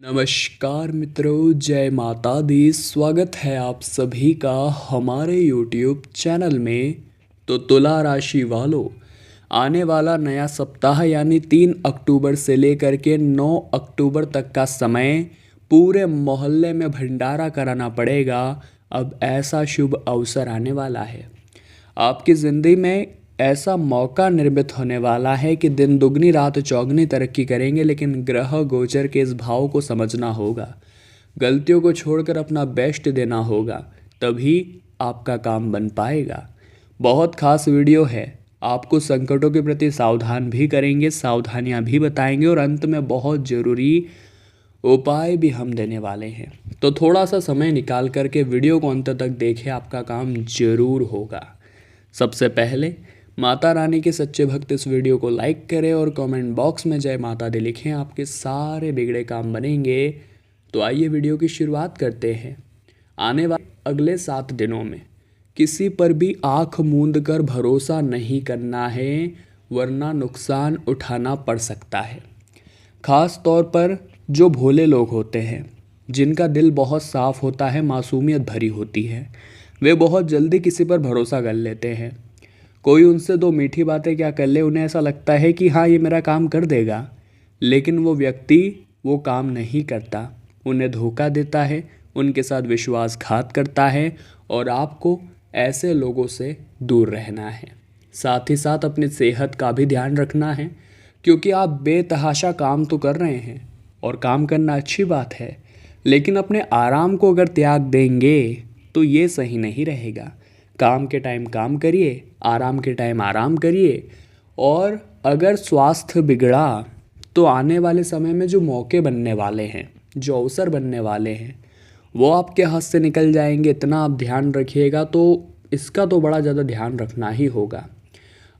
नमस्कार मित्रों, जय माता दी। स्वागत है आप सभी का हमारे YouTube चैनल में। तो तुला राशि वालों, आने वाला नया सप्ताह यानी 3 अक्टूबर से लेकर के 9 अक्टूबर तक का समय पूरे मोहल्ले में भंडारा कराना पड़ेगा। अब ऐसा शुभ अवसर आने वाला है, आपकी ज़िंदगी में ऐसा मौका निर्मित होने वाला है कि दिन दुगनी रात चौगनी तरक्की करेंगे। लेकिन ग्रह गोचर के इस भाव को समझना होगा, गलतियों को छोड़कर अपना बेस्ट देना होगा, तभी आपका काम बन पाएगा। बहुत खास वीडियो है, आपको संकटों के प्रति सावधान भी करेंगे, सावधानियां भी बताएंगे और अंत में बहुत ज़रूरी उपाय भी हम देने वाले हैं। तो थोड़ा सा समय निकाल करके वीडियो को अंत तक देखें, आपका काम जरूर होगा। सबसे पहले माता रानी के सच्चे भक्त इस वीडियो को लाइक करें और कमेंट बॉक्स में जय माता दी लिखें, आपके सारे बिगड़े काम बनेंगे। तो आइए वीडियो की शुरुआत करते हैं। आने वाले अगले 7 दिनों में किसी पर भी आंख मूंद कर भरोसा नहीं करना है, वरना नुकसान उठाना पड़ सकता है। खास तौर पर जो भोले लोग होते हैं, जिनका दिल बहुत साफ होता है, मासूमियत भरी होती है, वे बहुत जल्दी किसी पर भरोसा कर लेते हैं। कोई उनसे 2 मीठी बातें क्या कर ले, उन्हें ऐसा लगता है कि हाँ ये मेरा काम कर देगा, लेकिन वो व्यक्ति वो काम नहीं करता, उन्हें धोखा देता है, उनके साथ विश्वासघात करता है। और आपको ऐसे लोगों से दूर रहना है। साथ ही साथ अपनी सेहत का भी ध्यान रखना है, क्योंकि आप बेतहाशा काम तो कर रहे हैं और काम करना अच्छी बात है, लेकिन अपने आराम को अगर त्याग देंगे तो ये सही नहीं रहेगा। काम के टाइम काम करिए, आराम के टाइम आराम करिए। और अगर स्वास्थ्य बिगड़ा तो आने वाले समय में जो मौके बनने वाले हैं, जो अवसर बनने वाले हैं, वो आपके हाथ से निकल जाएंगे। इतना आप ध्यान रखिएगा। तो इसका तो बड़ा ज़्यादा ध्यान रखना ही होगा।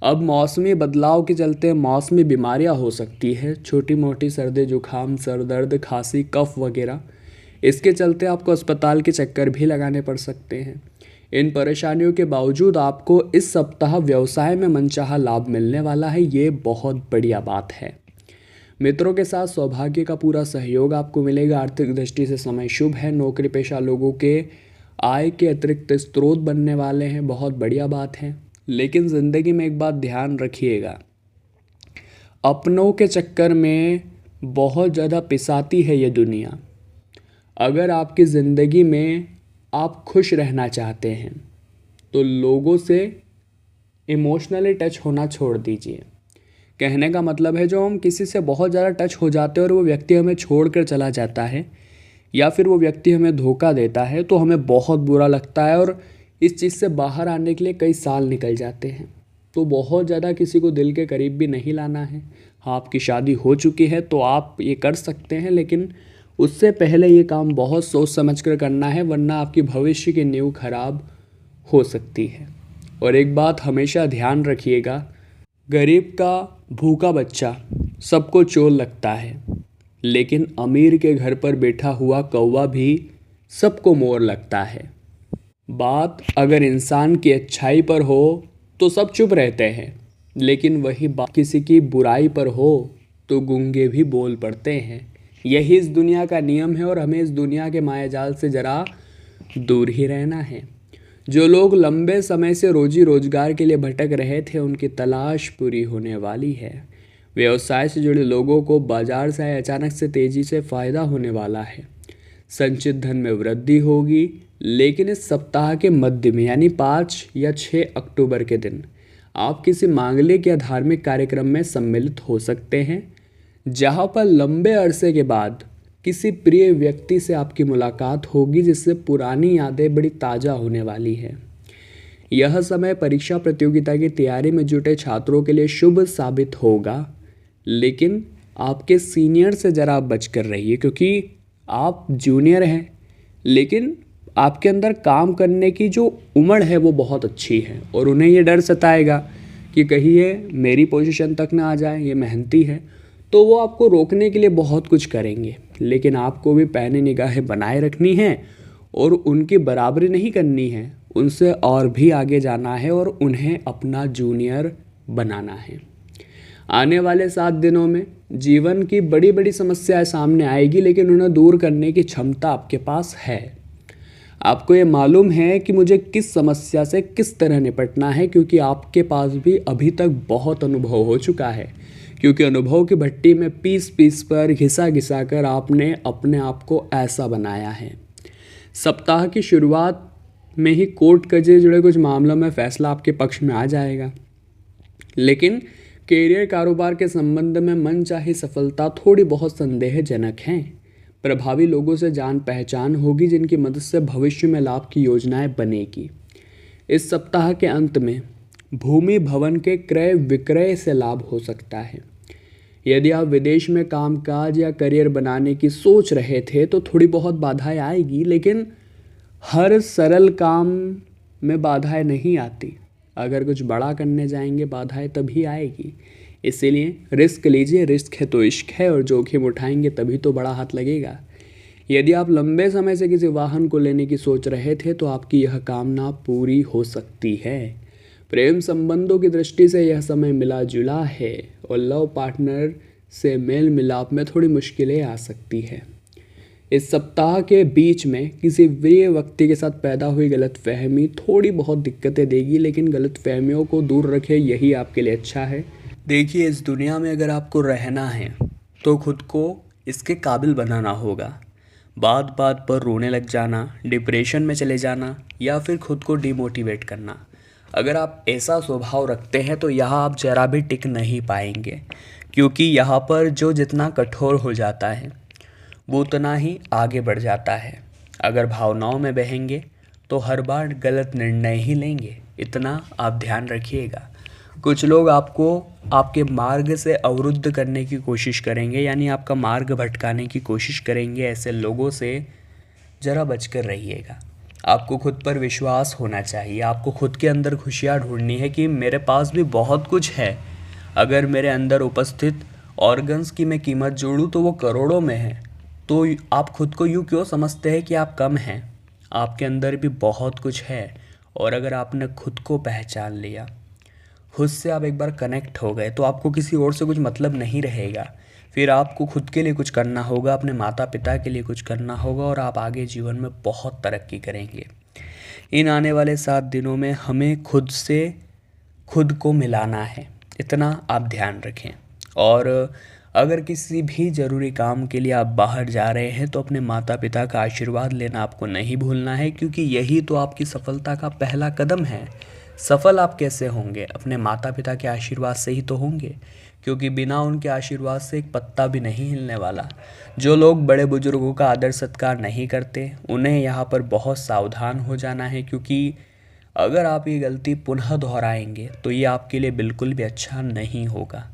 अब मौसमी बदलाव के चलते मौसमी बीमारियां हो सकती है, छोटी मोटी सर्दी जुकाम, सर दर्द, खांसी, कफ वगैरह। इसके चलते आपको अस्पताल के चक्कर भी लगाने पड़ सकते हैं। इन परेशानियों के बावजूद आपको इस सप्ताह व्यवसाय में मनचाहा लाभ मिलने वाला है, ये बहुत बढ़िया बात है। मित्रों के साथ सौभाग्य का पूरा सहयोग आपको मिलेगा। आर्थिक दृष्टि से समय शुभ है। नौकरी पेशा लोगों के आय के अतिरिक्त स्रोत बनने वाले हैं, बहुत बढ़िया बात है। लेकिन ज़िंदगी में एक बात ध्यान रखिएगा, अपनों के चक्कर में बहुत ज़्यादा पिसाती है ये दुनिया। अगर आपकी ज़िंदगी में आप खुश रहना चाहते हैं तो लोगों से इमोशनली टच होना छोड़ दीजिए। कहने का मतलब है, जो हम किसी से बहुत ज़्यादा टच हो जाते हैं और वो व्यक्ति हमें छोड़ कर चला जाता है या फिर वो व्यक्ति हमें धोखा देता है, तो हमें बहुत बुरा लगता है और इस चीज़ से बाहर आने के लिए कई साल निकल जाते हैं। तो बहुत ज़्यादा किसी को दिल के करीब भी नहीं लाना है। हाँ, आपकी शादी हो चुकी है तो आप ये कर सकते हैं, लेकिन उससे पहले ये काम बहुत सोच समझ कर करना है, वरना आपकी भविष्य की नींव खराब हो सकती है। और एक बात हमेशा ध्यान रखिएगा, गरीब का भूखा बच्चा सबको चोर लगता है, लेकिन अमीर के घर पर बैठा हुआ कौवा भी सबको मोर लगता है। बात अगर इंसान की अच्छाई पर हो तो सब चुप रहते हैं, लेकिन वही बात किसी की बुराई पर हो तो गूंगे भी बोल पड़ते हैं। यही इस दुनिया का नियम है और हमें इस दुनिया के मायाजाल से ज़रा दूर ही रहना है। जो लोग लंबे समय से रोजी रोजगार के लिए भटक रहे थे, उनकी तलाश पूरी होने वाली है। व्यवसाय से जुड़े लोगों को बाजार से आए अचानक से तेज़ी से फ़ायदा होने वाला है। संचित धन में वृद्धि होगी, लेकिन इस सप्ताह के मध्य में यानी 5 या 6 अक्टूबर के दिन आप किसी मांगलिक या धार्मिक कार्यक्रम में सम्मिलित हो सकते हैं, जहां पर लंबे अरसे के बाद किसी प्रिय व्यक्ति से आपकी मुलाकात होगी, जिससे पुरानी यादें बड़ी ताज़ा होने वाली है। यह समय परीक्षा प्रतियोगिता की तैयारी में जुटे छात्रों के लिए शुभ साबित होगा, लेकिन आपके सीनियर से ज़रा बच कर रहिए, क्योंकि आप जूनियर हैं, लेकिन आपके अंदर काम करने की जो उमड़ है वो बहुत अच्छी है और उन्हें ये डर सताएगा कि कहीं ये मेरी पोजीशन तक ना आ जाए, ये मेहनती है, तो वो आपको रोकने के लिए बहुत कुछ करेंगे। लेकिन आपको भी पैनी निगाहें बनाए रखनी है और उनकी बराबरी नहीं करनी है, उनसे और भी आगे जाना है और उन्हें अपना जूनियर बनाना है। आने वाले 7 दिनों में जीवन की बड़ी बड़ी समस्याएं सामने आएगी, लेकिन उन्हें दूर करने की क्षमता आपके पास है। आपको ये मालूम है कि मुझे किस समस्या से किस तरह निपटना है, क्योंकि आपके पास भी अभी तक बहुत अनुभव हो चुका है। क्योंकि अनुभव की भट्टी में पीस पीस पर घिसा घिसा कर आपने अपने आप को ऐसा बनाया है। सप्ताह की शुरुआत में ही कोर्ट कचहरी जुड़े कुछ मामलों में फैसला आपके पक्ष में आ जाएगा, लेकिन कैरियर कारोबार के संबंध में मनचाही सफलता थोड़ी बहुत संदेहजनक है। प्रभावी लोगों से जान पहचान होगी, जिनकी मदद से भविष्य में लाभ की योजनाएं बनेगी। इस सप्ताह के अंत में भूमि भवन के क्रय विक्रय से लाभ हो सकता है। यदि आप विदेश में कामकाज या करियर बनाने की सोच रहे थे तो थोड़ी बहुत बाधाएं आएगी, लेकिन हर सरल काम में बाधाएं नहीं आती। अगर कुछ बड़ा करने जाएंगे बाधाएं तभी आएगी। इसीलिए रिस्क लीजिए, रिस्क है तो इश्क है, और जोखिम उठाएंगे तभी तो बड़ा हाथ लगेगा। यदि आप लंबे समय से किसी वाहन को लेने की सोच रहे थे तो आपकी यह कामना पूरी हो सकती है। प्रेम संबंधों की दृष्टि से यह समय मिला जुला है, और लव पार्टनर से मेल मिलाप में थोड़ी मुश्किलें आ सकती है। इस सप्ताह के बीच में किसी प्रिय व्यक्ति के साथ पैदा हुई गलतफहमी थोड़ी बहुत दिक्कतें देगी, लेकिन गलतफहमियों को दूर रखें, यही आपके लिए अच्छा है। देखिए, इस दुनिया में अगर आपको रहना है तो खुद को इसके काबिल बनाना होगा। बात बात पर रोने लग जाना, डिप्रेशन में चले जाना, या फिर खुद को डिमोटिवेट करना, अगर आप ऐसा स्वभाव रखते हैं तो यहाँ आप जरा भी टिक नहीं पाएंगे। क्योंकि यहाँ पर जो जितना कठोर हो जाता है वो उतना ही आगे बढ़ जाता है। अगर भावनाओं में बहेंगे तो हर बार गलत निर्णय ही लेंगे, इतना आप ध्यान रखिएगा। कुछ लोग आपको आपके मार्ग से अवरुद्ध करने की कोशिश करेंगे, यानी आपका मार्ग भटकाने की कोशिश करेंगे। ऐसे लोगों से ज़रा बचकर रहिएगा। आपको खुद पर विश्वास होना चाहिए। आपको खुद के अंदर खुशियाँ ढूंढनी है कि मेरे पास भी बहुत कुछ है। अगर मेरे अंदर उपस्थित ऑर्गन्स की मैं कीमत जोड़ूँ तो वो करोड़ों में है। तो आप खुद को यूँ क्यों समझते हैं कि आप कम हैं? आपके अंदर भी बहुत कुछ है। और अगर आपने खुद को पहचान लिया, खुद से आप एक बार कनेक्ट हो गए, तो आपको किसी और से कुछ मतलब नहीं रहेगा। फिर आपको खुद के लिए कुछ करना होगा, अपने माता पिता के लिए कुछ करना होगा, और आप आगे जीवन में बहुत तरक्की करेंगे। इन आने वाले 7 दिनों में हमें खुद से खुद को मिलाना है, इतना आप ध्यान रखें। और अगर किसी भी ज़रूरी काम के लिए आप बाहर जा रहे हैं तो अपने माता पिता का आशीर्वाद लेना आपको नहीं भूलना है, क्योंकि यही तो आपकी सफलता का पहला कदम है। सफल आप कैसे होंगे? अपने माता पिता के आशीर्वाद से ही तो होंगे, क्योंकि बिना उनके आशीर्वाद से एक पत्ता भी नहीं हिलने वाला। जो लोग बड़े बुजुर्गों का आदर सत्कार नहीं करते, उन्हें यहाँ पर बहुत सावधान हो जाना है, क्योंकि अगर आप ये गलती पुनः दोहराएंगे तो ये आपके लिए बिल्कुल भी अच्छा नहीं होगा।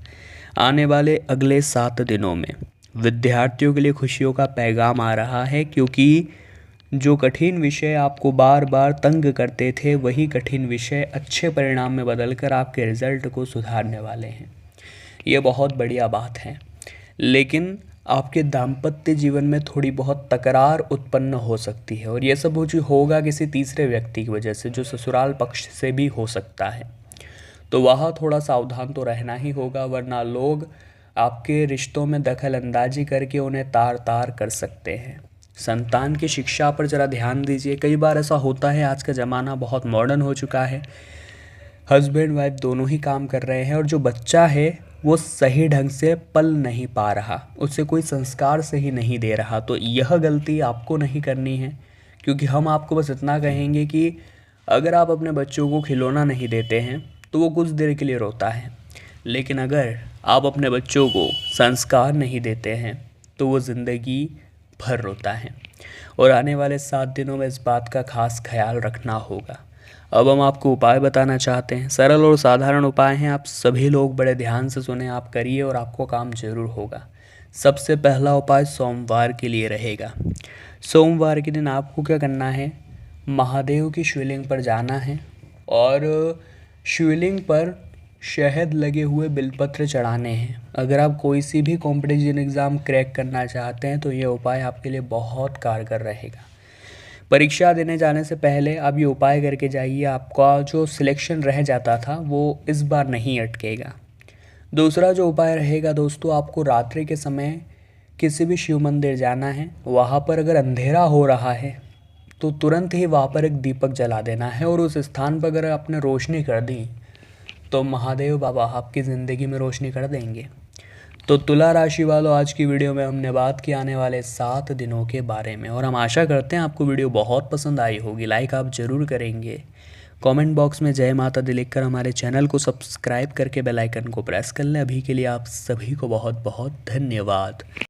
आने वाले अगले 7 दिनों में विद्यार्थियों के लिए खुशियों का पैगाम आ रहा है, क्योंकि जो कठिन विषय आपको बार बार तंग करते थे, वही कठिन विषय अच्छे परिणाम में बदलकर आपके रिजल्ट को सुधारने वाले हैं। ये बहुत बढ़िया बात है। लेकिन आपके दाम्पत्य जीवन में थोड़ी बहुत तकरार उत्पन्न हो सकती है, और ये सब होगा किसी तीसरे व्यक्ति की वजह से, जो ससुराल पक्ष से भी हो सकता है। तो वहाँ थोड़ा सावधान तो रहना ही होगा, वरना लोग आपके रिश्तों में दखल अंदाजी करके उन्हें तार तार कर सकते हैं। संतान की शिक्षा पर ज़रा ध्यान दीजिए। कई बार ऐसा होता है, आज का ज़माना बहुत मॉडर्न हो चुका है, हस्बैंड वाइफ दोनों ही काम कर रहे हैं, और जो बच्चा है वो सही ढंग से पल नहीं पा रहा, उससे कोई संस्कार सही नहीं दे रहा। तो यह गलती आपको नहीं करनी है, क्योंकि हम आपको बस इतना कहेंगे कि अगर आप अपने बच्चों को खिलौना नहीं देते हैं तो वो कुछ देर के लिए रोता है, लेकिन अगर आप अपने बच्चों को संस्कार नहीं देते हैं तो वो ज़िंदगी भर रोता है। और आने वाले 7 दिनों में इस बात का खास ख्याल रखना होगा। अब हम आपको उपाय बताना चाहते हैं। सरल और साधारण उपाय हैं, आप सभी लोग बड़े ध्यान से सुने, आप करिए और आपको काम जरूर होगा। सबसे पहला उपाय सोमवार के लिए रहेगा। सोमवार के दिन आपको क्या करना है, महादेव की शिवलिंग पर जाना है और शिवलिंग पर शहद लगे हुए बिलपत्र चढ़ाने हैं। अगर आप कोई सी भी कॉम्पिटिशन एग्ज़ाम क्रैक करना चाहते हैं तो ये उपाय आपके लिए बहुत कारगर रहेगा। परीक्षा देने जाने से पहले आप ये उपाय करके जाइए, आपका जो सिलेक्शन रह जाता था वो इस बार नहीं अटकेगा। दूसरा जो उपाय रहेगा दोस्तों, आपको रात्रि के समय किसी भी शिव मंदिर जाना है। वहाँ पर अगर अंधेरा हो रहा है तो तुरंत ही वहाँ पर एक दीपक जला देना है, और उस स्थान पर अगर आपने रोशनी कर दी तो महादेव बाबा आपकी ज़िंदगी में रोशनी कर देंगे। तो तुला राशि वालों, आज की वीडियो में हमने बात की आने वाले 7 दिनों के बारे में, और हम आशा करते हैं आपको वीडियो बहुत पसंद आई होगी। लाइक आप ज़रूर करेंगे। कमेंट बॉक्स में जय माता दी लिखकर हमारे चैनल को सब्सक्राइब करके बेल आइकन को प्रेस कर लें। अभी के लिए आप सभी को बहुत बहुत धन्यवाद।